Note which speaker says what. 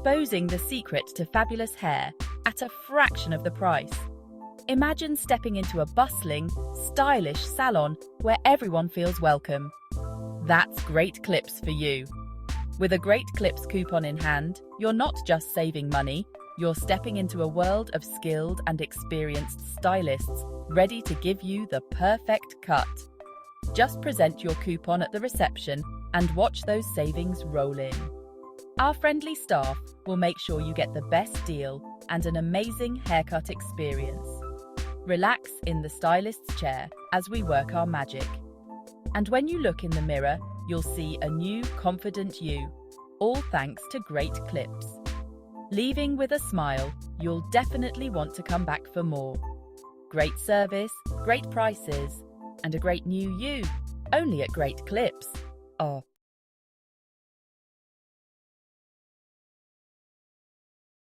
Speaker 1: exposing the secret to fabulous hair at a fraction of the price. Imagine stepping into a bustling, stylish salon where everyone feels welcome. That's Great Clips for you. With a Great Clips coupon in hand, you're not just saving money, you're stepping into a world of skilled and experienced stylists ready to give you the perfect cut. Just present your coupon at the reception and watch those savings roll in. Our friendly staff will make sure you get the best deal and an amazing haircut experience. Relax in the stylist's chair as we work our magic. And when you look in the mirror, you'll see a new, confident you, all thanks to Great Clips. Leaving with a smile, you'll definitely want to come back for more. Great service, great prices, and a great new you, only at Great Clips. Oh,